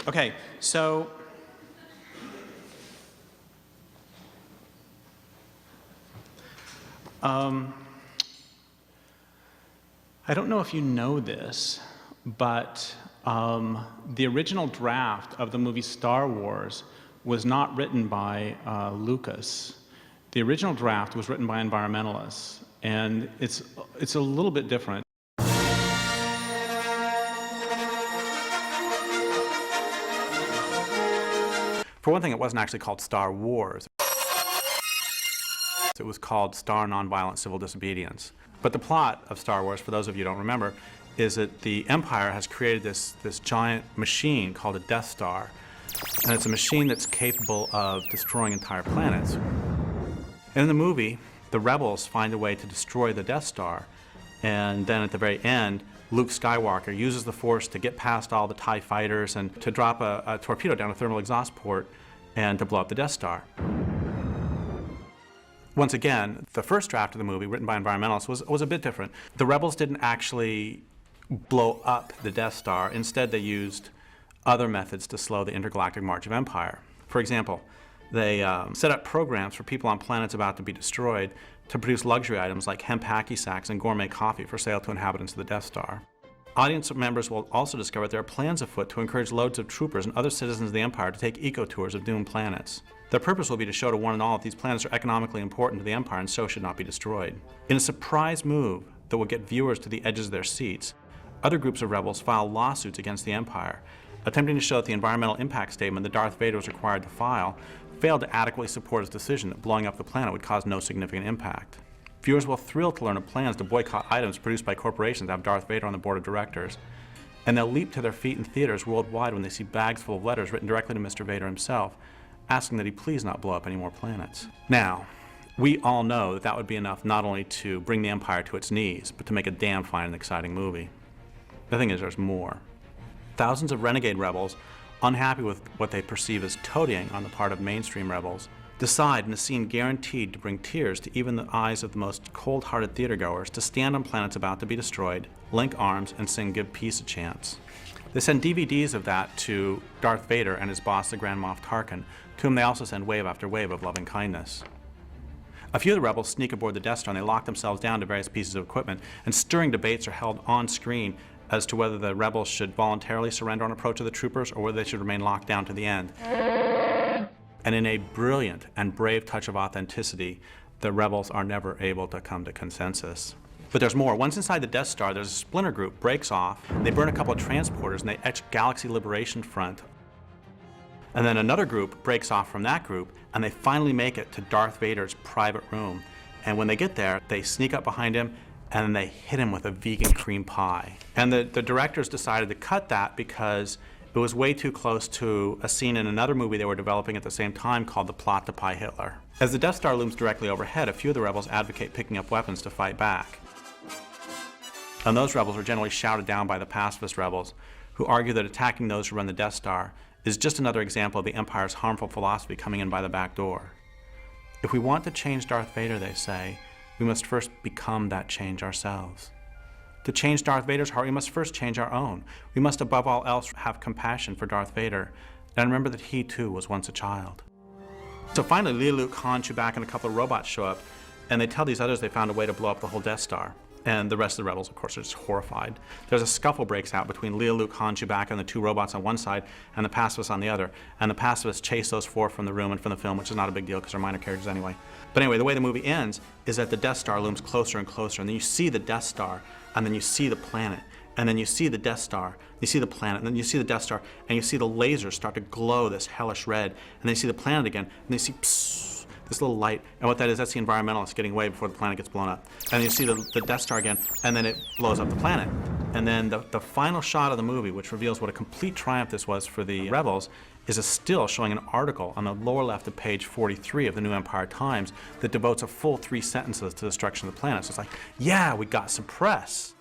Okay, so I don't know if you know this, but the original draft of the movie Star Wars was not written by Lucas. The original draft was written by environmentalists, and it's a little bit different. For one thing, it wasn't actually called Star Wars. It was called Star Nonviolent Civil Disobedience. But the plot of Star Wars, for those of you who don't remember, is that the Empire has created this giant machine called a Death Star. And it's a machine that's capable of destroying entire planets. And in the movie, the rebels find a way to destroy the Death Star. And then at the very end, Luke Skywalker uses the Force to get past all the TIE fighters and to drop a torpedo down a thermal exhaust port and to blow up the Death Star. Once again, the first draft of the movie, written by environmentalists, was a bit different. The rebels didn't actually blow up the Death Star. Instead, they used other methods to slow the intergalactic march of empire. For example, they set up programs for people on planets about to be destroyed to produce luxury items like hemp hacky sacks and gourmet coffee for sale to inhabitants of the Death Star. Audience members will also discover there are plans afoot to encourage loads of troopers and other citizens of the Empire to take eco-tours of doomed planets. Their purpose will be to show to one and all that these planets are economically important to the Empire and so should not be destroyed. In a surprise move that will get viewers to the edges of their seats, other groups of rebels file lawsuits against the Empire, attempting to show that the environmental impact statement that Darth Vader was required to file failed to adequately support his decision that blowing up the planet would cause no significant impact. Viewers will thrill to learn of plans to boycott items produced by corporations that have Darth Vader on the board of directors. And they'll leap to their feet in theaters worldwide when they see bags full of letters written directly to Mr. Vader himself, asking that he please not blow up any more planets. Now, we all know that that would be enough not only to bring the Empire to its knees, but to make a damn fine and exciting movie. The thing is, there's more. Thousands of renegade rebels, unhappy with what they perceive as toadying on the part of mainstream rebels, decide in a scene guaranteed to bring tears to even the eyes of the most cold-hearted theatergoers to stand on planets about to be destroyed, link arms, and sing "Give Peace a Chance." They send DVDs of that to Darth Vader and his boss, the Grand Moff Tarkin, to whom they also send wave after wave of loving kindness. A few of the rebels sneak aboard the Death Star and they lock themselves down to various pieces of equipment, and stirring debates are held on screen as to whether the rebels should voluntarily surrender on approach of the troopers or whether they should remain locked down to the end. And in a brilliant and brave touch of authenticity, the rebels are never able to come to consensus. But there's more. Once inside the Death Star, there's a splinter group breaks off, they burn a couple of transporters, and they etch Galaxy Liberation Front. And then another group breaks off from that group, and they finally make it to Darth Vader's private room. And when they get there, they sneak up behind him, and then they hit him with a vegan cream pie. And the directors decided to cut that because it was way too close to a scene in another movie they were developing at the same time called The Plot to Pie Hitler. As the Death Star looms directly overhead, a few of the rebels advocate picking up weapons to fight back. And those rebels are generally shouted down by the pacifist rebels, who argue that attacking those who run the Death Star is just another example of the Empire's harmful philosophy coming in by the back door. If we want to change Darth Vader, they say, we must first become that change ourselves. To change Darth Vader's heart, we must first change our own. We must above all else have compassion for Darth Vader and remember that he too was once a child. So finally, Leia, Luke, Han, Chewbacca, and a couple of robots show up, and they tell these others they found a way to blow up the whole Death Star. And the rest of the rebels, of course, are just horrified. There's a scuffle breaks out between Leia, Luke, Han, Chewbacca, and the two robots on one side, and the pacifists on the other. And the pacifists chase those four from the room and from the film, which is not a big deal because they're minor characters anyway. But anyway, the way the movie ends is that the Death Star looms closer and closer, and then you see the Death Star, and then you see the planet, and then you see the Death Star, you see the planet, and then you see the Death Star, and you see the lasers start to glow this hellish red, and then you see the planet again, and then you see psst, this little light, and what that is, that's the environmentalists getting away before the planet gets blown up. And you see the Death Star again, and then it blows up the planet. And then the final shot of the movie, which reveals what a complete triumph this was for the rebels, is a still showing an article on the lower left of page 43 of the New Empire Times that devotes a full 3 sentences to the destruction of the planet. So it's like, yeah, we got some press.